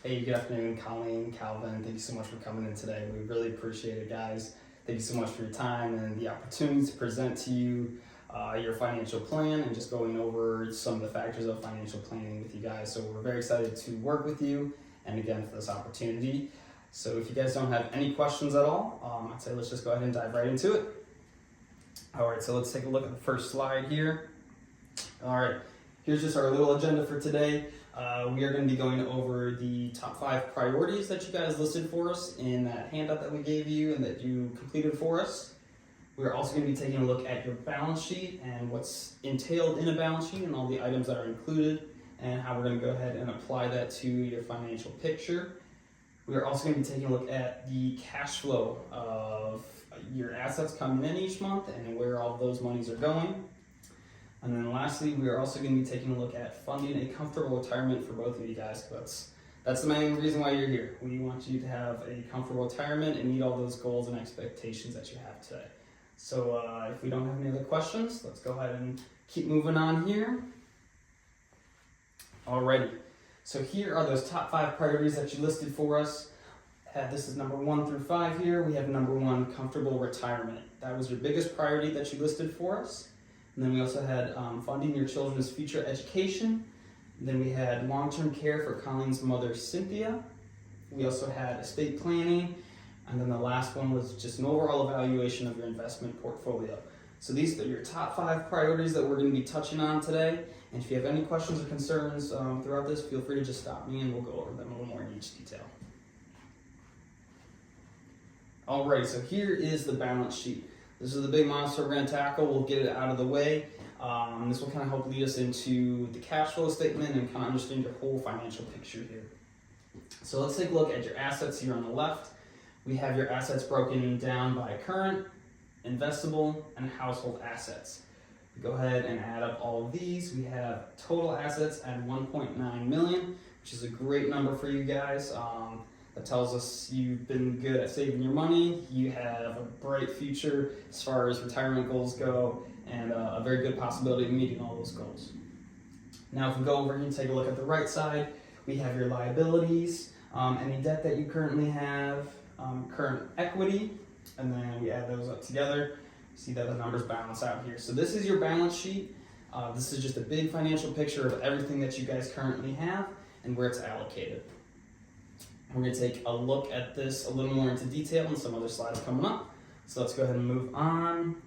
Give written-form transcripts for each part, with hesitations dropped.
Hey, good afternoon, Colleen, Calvin. Thank you so much for coming in today. We really appreciate it, guys. Thank you so much for your time and the opportunity to present to you your financial plan and just going over some of the factors of financial planning with you guys. So we're very excited to work with you and again for this opportunity. So if you guys don't have any questions at all, I'd say let's just go ahead and dive right into it. All right, so let's take a look at the first slide here. All right, here's just our little agenda for today. We are going to be going over the top 5 priorities that you guys listed for us in that handout that we gave you and that you completed for us. We're also going to be taking a look at your balance sheet and what's entailed in a balance sheet and all the items that are included and how we're going to go ahead and apply that to your financial picture. We are also going to be taking a look at the cash flow of your assets coming in each month and where all those monies are going. And then lastly, we are also going to be taking a look at funding a comfortable retirement for both of you guys. That's the main reason why you're here. We want you to have a comfortable retirement and meet all those goals and expectations that you have today. So if we don't have any other questions, let's go ahead and keep moving on here. Alrighty, so here are those top 5 priorities that you listed for us. This is number 1 through 5 here. We have number 1, comfortable retirement. That was your biggest priority that you listed for us. And then we also had funding your children's future education. And then we had long-term care for Colleen's mother, Cynthia. We also had estate planning. And then the last one was just an overall evaluation of your investment portfolio. So these are your top 5 priorities that we're going to be touching on today. And if you have any questions or concerns throughout this, feel free to just stop me and we'll go over them a little more in each detail. Alright, so here is the balance sheet. This is the big monster we're going to tackle. We'll get it out of the way. This will kind of help lead us into the cash flow statement and kind of understand your whole financial picture here. So let's take a look at your assets here on the left. We have your assets broken down by current, investable, and household assets. Go ahead and add up all of these. We have total assets at $1.9 million, which is a great number for you guys. That tells us you've been good at saving your money, you have a bright future as far as retirement goals go, and a very good possibility of meeting all those goals. Now if we go over here and take a look at the right side, we have your liabilities, any debt that you currently have, current equity, and then we add those up together. See that the numbers balance out here. So this is your balance sheet. This is just a big financial picture of everything that you guys currently have and where it's allocated. We're going to take a look at this a little more into detail and some other slides coming up. So let's go ahead and move on.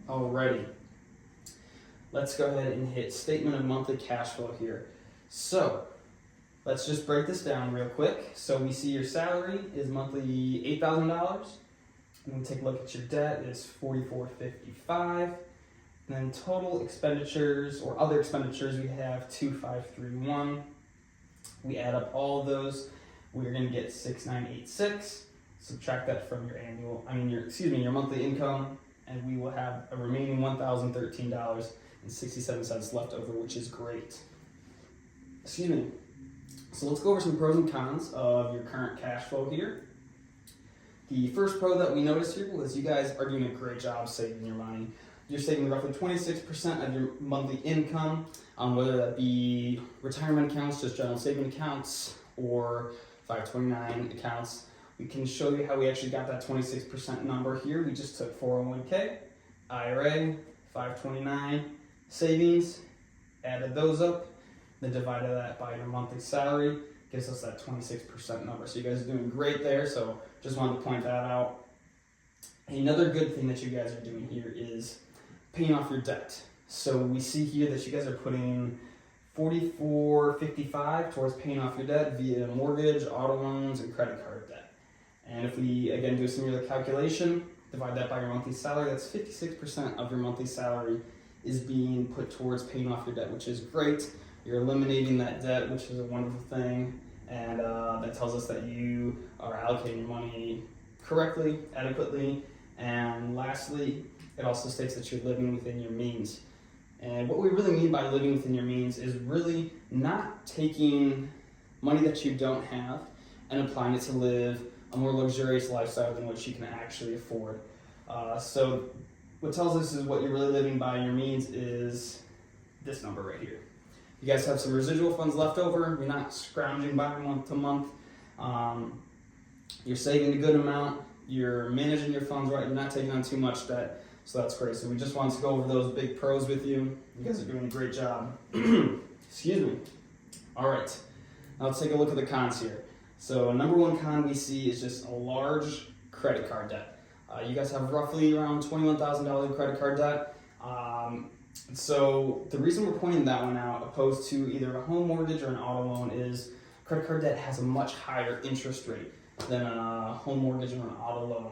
Alrighty. Let's go ahead and hit statement of monthly cash flow here. So let's just break this down real quick. So we see your salary is monthly $8,000. And then take a look at your debt is $4,455. And then total expenditures or other expenditures we have $2,531. We add up all of those, we're going to get $6,986. Subtract that from your monthly income, and we will have a remaining $1,013.67 left over, which is great. Excuse me. So let's go over some pros and cons of your current cash flow here. The first pro that we noticed here was you guys are doing a great job saving your money. You're saving roughly 26% of your monthly income, whether that be retirement accounts, just general saving accounts, or 529 accounts. We can show you how we actually got that 26% number here. We just took 401k, IRA, 529 savings, added those up, then divided that by your monthly salary, gives us that 26% number. So you guys are doing great there, so just wanted to point that out. Another good thing that you guys are doing here is paying off your debt. So we see here that you guys are putting $4,455 towards paying off your debt via mortgage, auto loans, and credit card debt. And if we again do a similar calculation, divide that by your monthly salary, that's 56% of your monthly salary is being put towards paying off your debt, which is great. You're eliminating that debt, which is a wonderful thing, and that tells us that you are allocating money correctly, adequately, and lastly, it also states that you're living within your means. And what we really mean by living within your means is really not taking money that you don't have and applying it to live a more luxurious lifestyle than what you can actually afford. So what tells us is what you're really living by your means is this number right here. you guys have some residual funds left over, you're not scrounging by month to month, you're saving a good amount, you're managing your funds right, you're not taking on too much debt, so that's great. So we just wanted to go over those big pros with you. You guys are doing a great job. Excuse me. All right, now let's take a look at the cons here. So number one con we see is just a large credit card debt. You guys have roughly around $21,000 in credit card debt. So the reason we're pointing that one out, opposed to either a home mortgage or an auto loan, is credit card debt has a much higher interest rate than a home mortgage or an auto loan.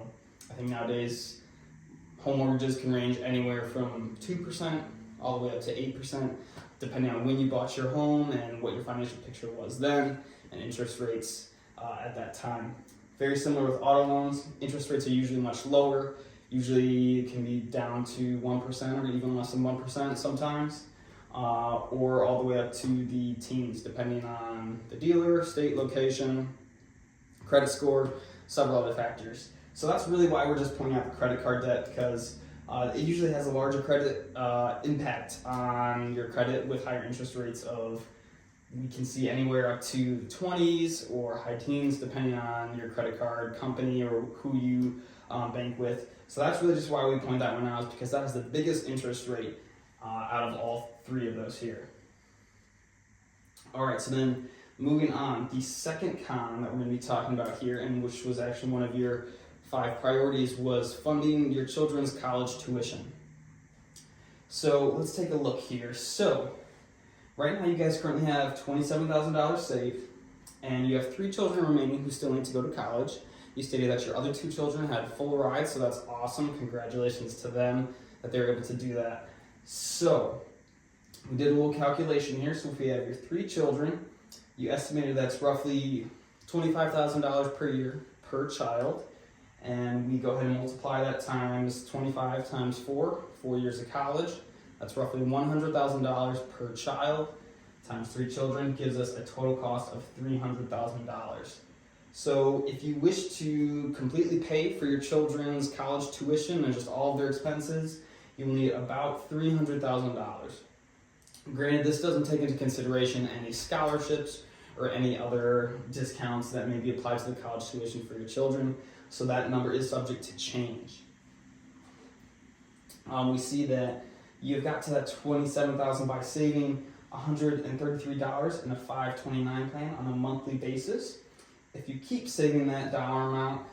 I think nowadays home mortgages can range anywhere from 2% all the way up to 8%, depending on when you bought your home and what your financial picture was then, and interest rates at that time. Very similar with auto loans. Interest rates are usually much lower. Usually it can be down to 1% or even less than 1% sometimes, or all the way up to the teens, depending on the dealer, state, location, credit score, several other factors. So that's really why we're just pointing out the credit card debt, because it usually has a larger credit impact on your credit with higher interest rates of, we can see anywhere up to the 20s or high teens, depending on your credit card company or who you bank with. So that's really just why we point that one out, is because that is the biggest interest rate out of all three of those here. All right, so then moving on, the second con that we're going to be talking about here, and which was actually one of your 5 priorities, was funding your children's college tuition. So let's take a look here. So right now you guys currently have $27,000 saved, and you have 3 children remaining who still need to go to college. You stated that your other 2 children had full rides, so that's awesome. Congratulations to them that they were able to do that. So we did a little calculation here. So if we have your 3 children, you estimated that's roughly $25,000 per year per child. And we go ahead and multiply that times 25 times 4 years of college. That's roughly $100,000 per child times 3 children gives us a total cost of $300,000. So if you wish to completely pay for your children's college tuition and just all of their expenses, you will need about $300,000. Granted, this doesn't take into consideration any scholarships or any other discounts that may be applied to the college tuition for your children, so that number is subject to change. We see that you've got to that $27,000 by saving $133 in a 529 plan on a monthly basis. If you keep saving that dollar amount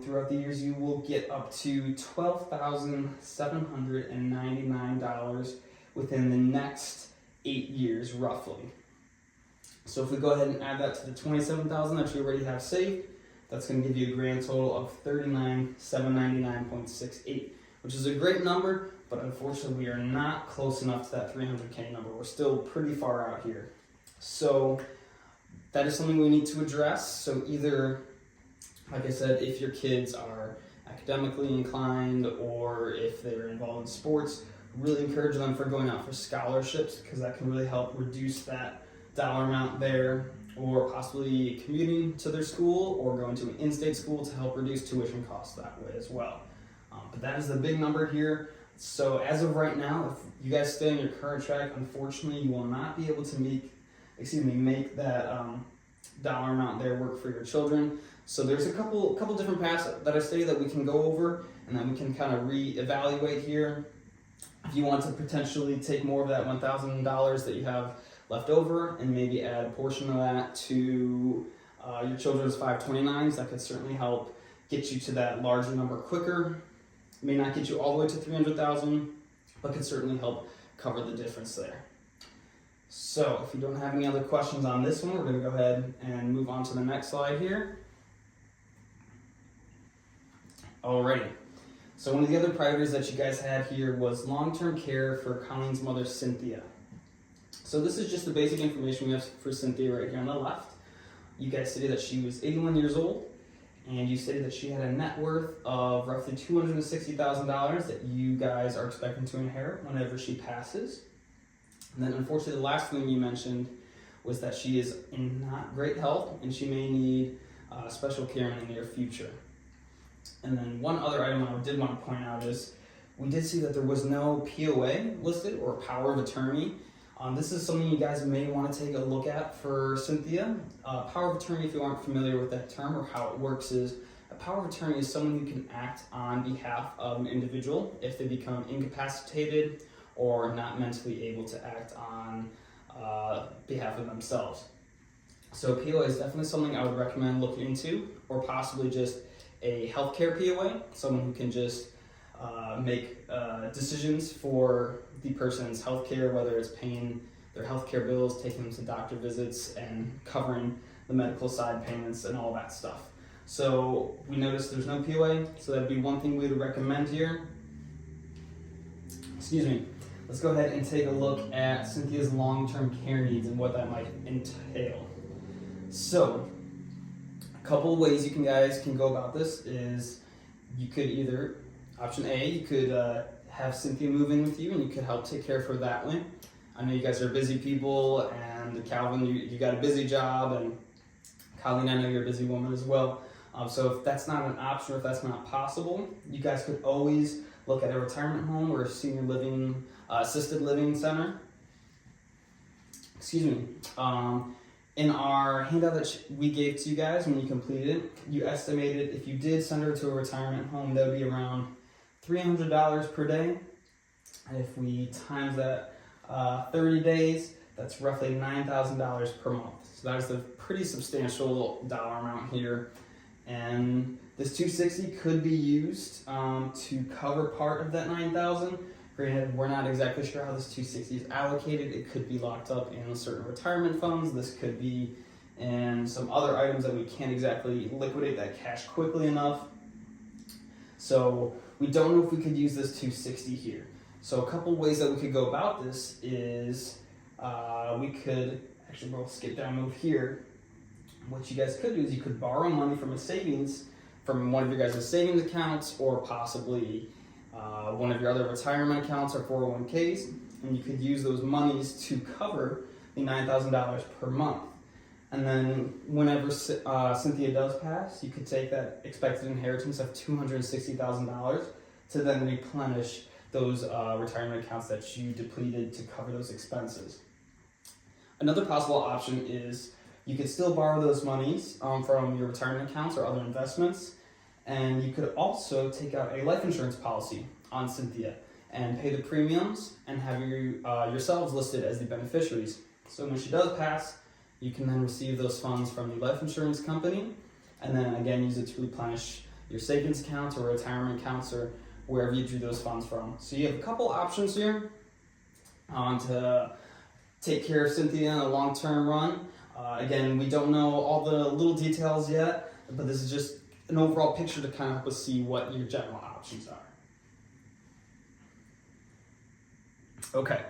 throughout the years, you will get up to $12,799 within the next 8 years, roughly. So if we go ahead and add that to the $27,000 that you already have saved, that's going to give you a grand total of $39,799.68, which is a great number, but unfortunately we are not close enough to that $300K number. We're still pretty far out here. So that is something we need to address. So either, like I said, if your kids are academically inclined or if they're involved in sports, really encourage them for going out for scholarships, because that can really help reduce that dollar amount there, or possibly commuting to their school or going to an in-state school to help reduce tuition costs that way as well. But that is the big number here. So as of right now, if you guys stay on your current track, unfortunately you will not be able to make that dollar amount there work for your children. So there's a couple different paths that I stated that we can go over, and then we can kind of reevaluate here. If you want to potentially take more of that $1,000 that you have left over and maybe add a portion of that to your children's 529s, that could certainly help get you to that larger number quicker. It may not get you all the way to $300,000, but could certainly help cover the difference there. So if you don't have any other questions on this one, we're going to go ahead and move on to the next slide here. Alrighty. So one of the other priorities that you guys had here was long-term care for Colleen's mother, Cynthia. So this is just the basic information we have for Cynthia right here on the left. You guys stated that she was 81 years old, and you stated that she had a net worth of roughly $260,000 that you guys are expecting to inherit whenever she passes. And then unfortunately the last thing you mentioned was that she is in not great health and she may need special care in the near future. And then one other item I did want to point out is we did see that there was no POA listed or power of attorney This is something you guys may want to take a look at for Cynthia. Power of attorney, if you aren't familiar with that term or how it works, is a power of attorney is someone who can act on behalf of an individual if they become incapacitated or not mentally able to act on behalf of themselves. So POA is definitely something I would recommend looking into, or possibly just a healthcare POA, someone who can just make decisions for the person's healthcare, whether it's paying their healthcare bills, taking them to doctor visits, and covering the medical side payments and all that stuff. So we noticed there's no POA, so that'd be one thing we would recommend here. Excuse me. Let's go ahead and take a look at Cynthia's long-term care needs and what that might entail. So, a couple of ways you guys can go about this is you could either, option A, you could have Cynthia move in with you and you could help take care of her that way. I know you guys are busy people, and Calvin, you got a busy job, and Colleen, I know you're a busy woman as well. So if that's not an option, or if that's not possible, you guys could always look at a retirement home or a senior living, assisted living center. Excuse me. In our handout that we gave to you guys when you completed it, you estimated if you did send her to a retirement home, that would be around $300 per day. And if we times that 30 days, that's roughly $9,000 per month. So that is a pretty substantial dollar amount here. And this 260 could be used to cover part of that 9,000. Granted, we're not exactly sure how this 260 is allocated. It could be locked up in certain retirement funds. This could be in some other items that we can't exactly liquidate that cash quickly enough. So we don't know if we could use this 260 here. So a couple ways that we could go about this is we could, actually we'll skip down, move here. What you guys could do is you could borrow money from a savings, from one of your guys' savings accounts, or possibly one of your other retirement accounts or 401ks, and you could use those monies to cover the $9,000 per month. And then whenever Cynthia does pass, you could take that expected inheritance of $260,000 to then replenish those retirement accounts that you depleted to cover those expenses. Another possible option is you could still borrow those monies from your retirement accounts or other investments, and you could also take out a life insurance policy on Cynthia and pay the premiums and have yourselves listed as the beneficiaries. So when she does pass, you can then receive those funds from the life insurance company and then again use it to replenish your savings accounts or retirement accounts or wherever you drew those funds from. So you have a couple options here to take care of Cynthia in a long-term run. Again, we don't know all the little details yet, but this is just an overall picture to kind of help us see what your general options are. Okay,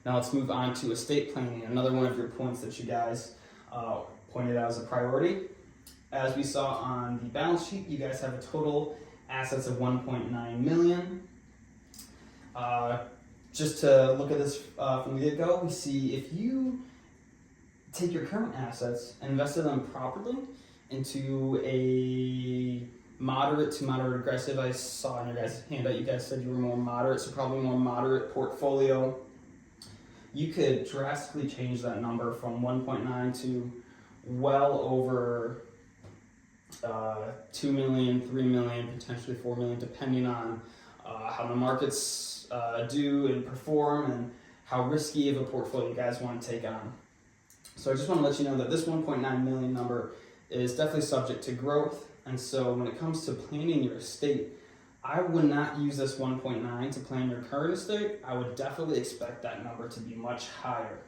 now let's move on to estate planning, another one of your points that you guys pointed out as a priority. As we saw on the balance sheet, you guys have a total assets of $1.9 million. Just to look at this from the get-go, we see if you take your current assets and invest them properly into a moderate to moderate aggressive, I saw in your guys' handout, you guys said you were more moderate, so probably more moderate portfolio, you could drastically change that number from 1.9 to well over 2 million, 3 million, potentially 4 million, depending on how the markets do and perform and how risky of a portfolio you guys want to take on. So I just want to let you know that this 1.9 million number is definitely subject to growth. And so when it comes to planning your estate, I would not use this 1.9 to plan your current estate. I would definitely expect that number to be much higher.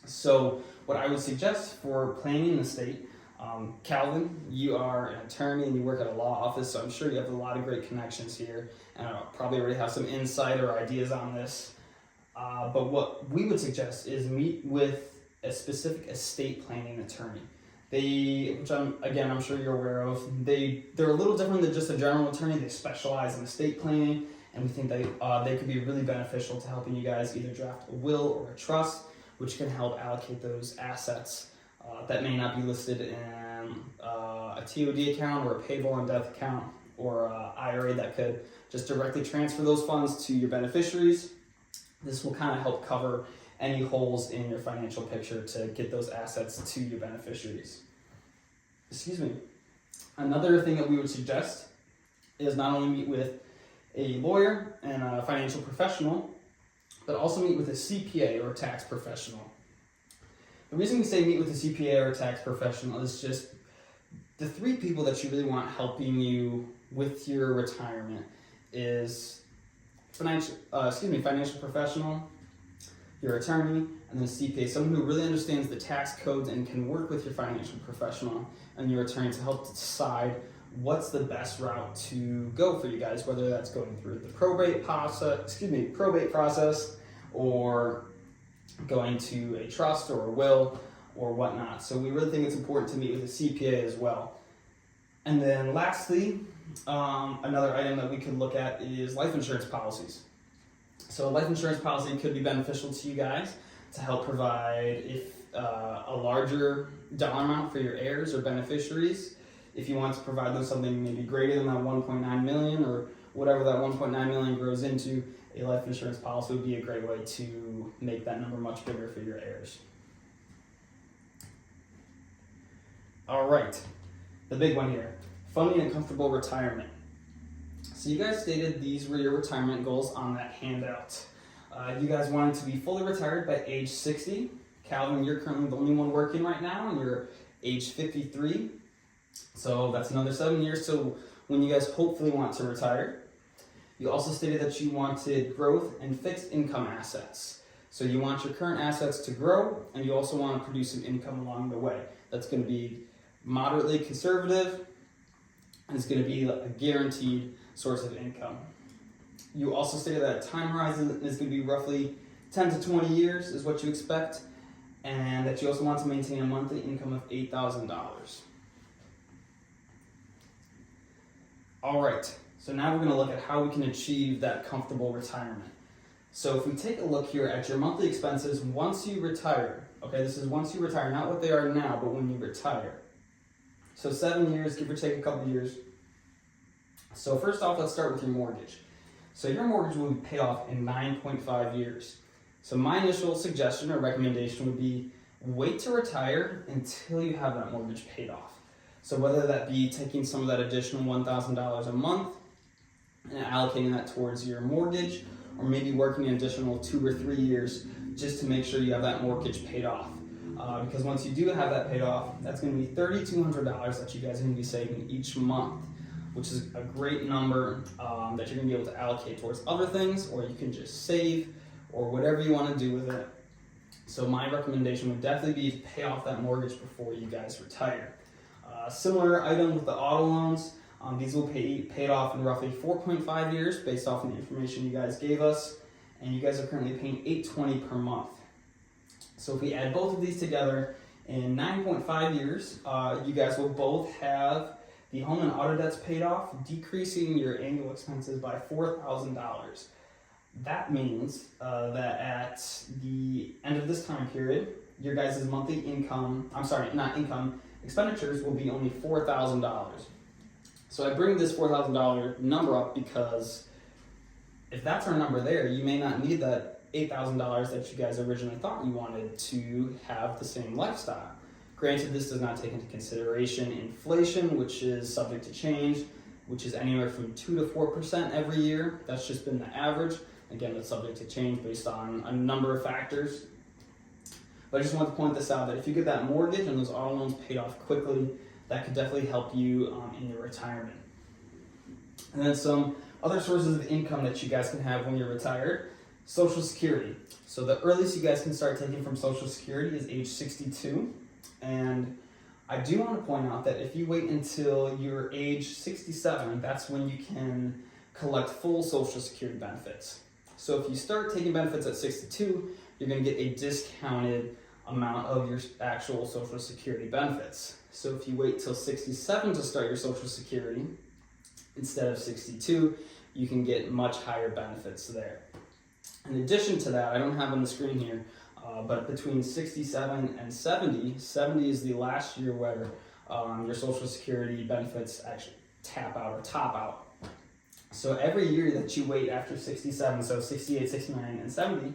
So what I would suggest for planning an estate, Calvin, you are an attorney and you work at a law office, so I'm sure you have a lot of great connections here and probably already have some insight or ideas on this. But what we would suggest is meet with a specific estate planning attorney. Which I'm sure you're aware of, they're a little different than just a general attorney. They specialize in estate planning, and we think they could be really beneficial to helping you guys either draft a will or a trust, which can help allocate those assets that may not be listed in a TOD account or a payable on death account or a IRA that could just directly transfer those funds to your beneficiaries. This will kind of help cover any holes in your financial picture to get those assets to your beneficiaries. Excuse me. Another thing that we would suggest is not only meet with a lawyer and a financial professional, but also meet with a CPA or a tax professional. The reason we say meet with a CPA or a tax professional is just the three people that you really want helping you with your retirement is financial professional, your attorney, and then CPA, someone who really understands the tax codes and can work with your financial professional and your attorney to help decide what's the best route to go for you guys, whether that's going through the probate process, or going to a trust or a will or whatnot. So we really think it's important to meet with a CPA as well. And then lastly, another item that we could look at is life insurance policies. So a life insurance policy could be beneficial to you guys to help provide a larger dollar amount for your heirs or beneficiaries. If you want to provide them something maybe greater than that 1.9 million or whatever that 1.9 million grows into, a life insurance policy would be a great way to make that number much bigger for your heirs. All right, the big one here, funding a comfortable retirement. So you guys stated these were your retirement goals on that handout. You guys wanted to be fully retired by age 60. Calvin, you're currently the only one working right now, and you're age 53. So that's another 7 years till when you guys hopefully want to retire. You also stated that you wanted growth and fixed income assets. So you want your current assets to grow, and you also want to produce some income along the way. That's going to be moderately conservative, and it's going to be a guaranteed source of income. You also stated that time horizon is going to be roughly 10 to 20 years is what you expect, and that you also want to maintain a monthly income of $8,000. All right, so now we're going to look at how we can achieve that comfortable retirement. So if we take a look here at your monthly expenses once you retire, okay, this is once you retire, not what they are now, but when you retire. So 7 years, give or take a couple years. So first off, let's start with your mortgage. So your mortgage will be paid off in 9.5 years. So my initial suggestion or recommendation would be wait to retire until you have that mortgage paid off. So whether that be taking some of that additional $1,000 a month and allocating that towards your mortgage, or maybe working an additional 2 or 3 years just to make sure you have that mortgage paid off. Because once you do have that paid off, that's going to be $3,200 that you guys are going to be saving each month, which is a great number that you're going to be able to allocate towards other things, or you can just save, or whatever you want to do with it. So my recommendation would definitely be to pay off that mortgage before you guys retire. Similar item with the auto loans. These will be paid off in roughly 4.5 years based off of the information you guys gave us, and you guys are currently paying $820 per month. So if we add both of these together, in 9.5 years, you guys will both have the home and auto debts paid off, decreasing your annual expenses by $4,000. That means that at the end of this time period, your guys' monthly expenditures will be only $4,000. So I bring this $4,000 number up because if that's our number there, you may not need that $8,000 that you guys originally thought you wanted to have the same lifestyle. Granted, this does not take into consideration inflation, which is subject to change, which is anywhere from 2 to 4% every year. That's just been the average. Again, it's subject to change based on a number of factors. But I just want to point this out that if you get that mortgage and those auto loans paid off quickly, that could definitely help you in your retirement. And then some other sources of income that you guys can have when you're retired. Social Security. So the earliest you guys can start taking from Social Security is age 62. And I do want to point out that if you wait until you're age 67, that's when you can collect full Social Security benefits. So if you start taking benefits at 62, you're going to get a discounted amount of your actual Social Security benefits. So if you wait till 67 to start your Social Security, instead of 62, you can get much higher benefits there. In addition to that, I don't have on the screen here, but between 67 and 70 is the last year where your Social Security benefits actually top out. So every year that you wait after 67, so 68, 69, and 70,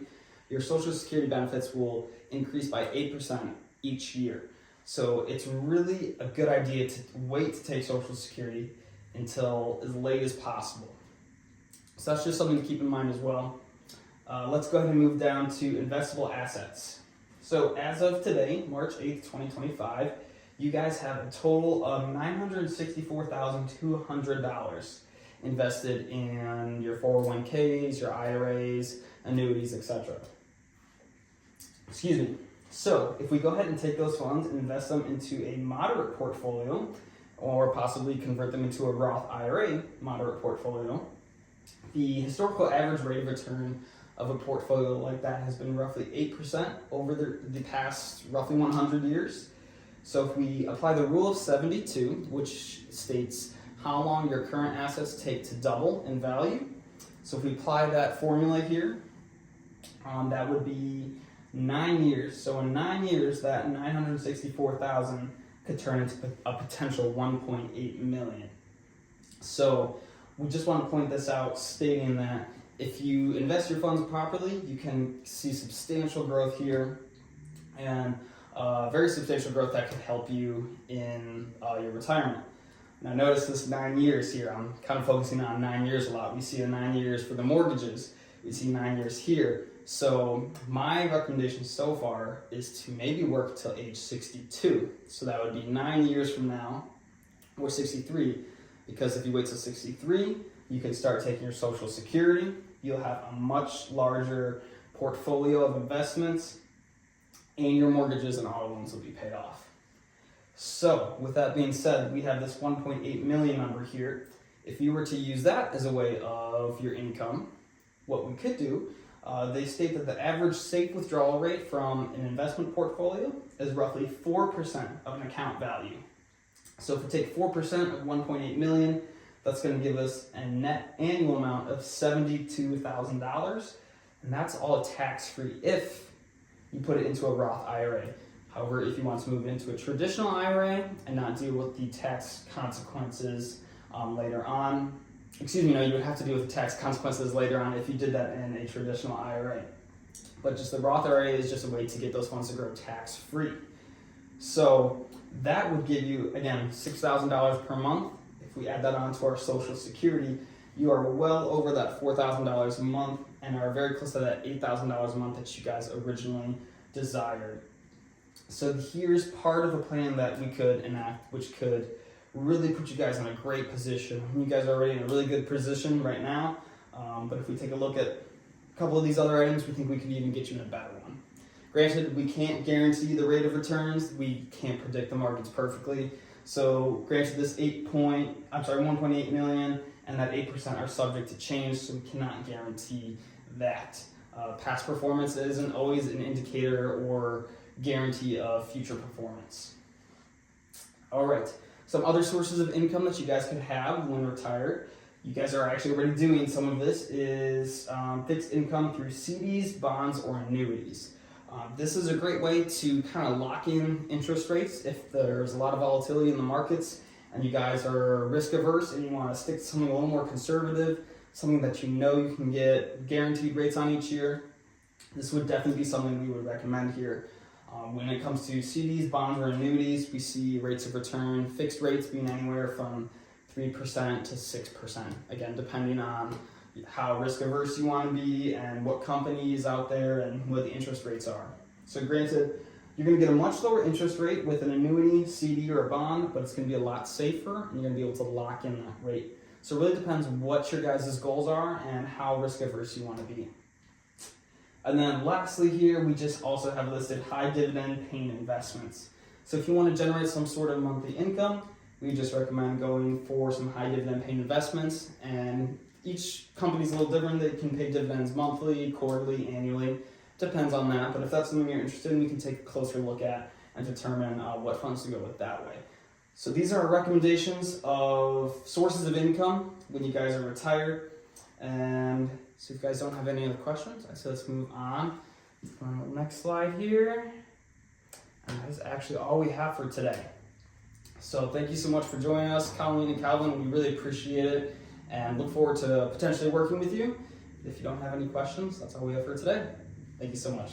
your Social Security benefits will increase by 8% each year. So it's really a good idea to wait to take Social Security until as late as possible. So that's just something to keep in mind as well. Let's go ahead and move down to investable assets. So as of today, March 8th, 2025, you guys have a total of $964,200 invested in your 401ks, your IRAs, annuities, etc. Excuse me. So if we go ahead and take those funds and invest them into a moderate portfolio, or possibly convert them into a Roth IRA moderate portfolio, the historical average rate of return of a portfolio like that has been roughly 8% over the past roughly 100 years. So if we apply the rule of 72, which states how long your current assets take to double in value, so if we apply that formula here, that would be 9 years. So in 9 years, that 964,000 could turn into a potential 1.8 million. So we just want to point this out, stating that if you invest your funds properly, you can see substantial growth here, and very substantial growth that can help you in your retirement. Now notice this 9 years here. I'm kind of focusing on 9 years a lot. We see a 9 years for the mortgages. We see 9 years here. So my recommendation so far is to maybe work till age 62. So that would be 9 years from now, or 63. Because if you wait till 63, you can start taking your Social Security. You'll have a much larger portfolio of investments, and your mortgages and auto loans will be paid off. So with that being said, we have this 1.8 million number here. If you were to use that as a way of your income, what we could do, they state that the average safe withdrawal rate from an investment portfolio is roughly 4% of an account value. So if we take 4% of 1.8 million, that's going to give us a net annual amount of $72,000, and that's all tax-free if you put it into a Roth IRA. However, if you want to move into a traditional IRA and not deal with the tax consequences later on, you would have to deal with the tax consequences later on if you did that in a traditional IRA. But just the Roth IRA is just a way to get those funds to grow tax-free. So that would give you, again, $6,000 per month. If we add that on to our Social Security, you are well over that $4,000 a month and are very close to that $8,000 a month that you guys originally desired. So here's part of a plan that we could enact, which could really put you guys in a great position. You guys are already in a really good position right now, but if we take a look at a couple of these other items, we think we could even get you in a better one. Granted, we can't guarantee the rate of returns. We can't predict the markets perfectly. So granted, this 1.8 million and that 8% are subject to change, so we cannot guarantee that. Past performance isn't always an indicator or guarantee of future performance. All right, some other sources of income that you guys could have when retired. You guys are actually already doing some of this, is fixed income through CDs, bonds, or annuities. This is a great way to kind of lock in interest rates if there's a lot of volatility in the markets and you guys are risk averse and you want to stick to something a little more conservative, something that you know you can get guaranteed rates on each year. This would definitely be something we would recommend here. When it comes to CDs, bonds, or annuities, we see rates of return, fixed rates being anywhere from 3% to 6%. Again, depending on how risk averse you want to be and what company is out there and what the interest rates are. So granted, you're going to get a much lower interest rate with an annuity, CD, or a bond, but it's going to be a lot safer and you're going to be able to lock in that rate. So it really depends what your guys' goals are and how risk averse you want to be. And then lastly here, we just also have listed high dividend paying investments. So if you want to generate some sort of monthly income, we just recommend going for some high dividend paying investments, and each company's a little different. They can pay dividends monthly, quarterly, annually. Depends on that, but if that's something you're interested in, we can take a closer look at and determine what funds to go with that way. So these are our recommendations of sources of income when you guys are retired. And so if you guys don't have any other questions, I say let's move on. Next slide here. And that is actually all we have for today. So thank you so much for joining us, Colleen and Calvin. We really appreciate it and look forward to potentially working with you. If you don't have any questions, that's all we have for today. Thank you so much.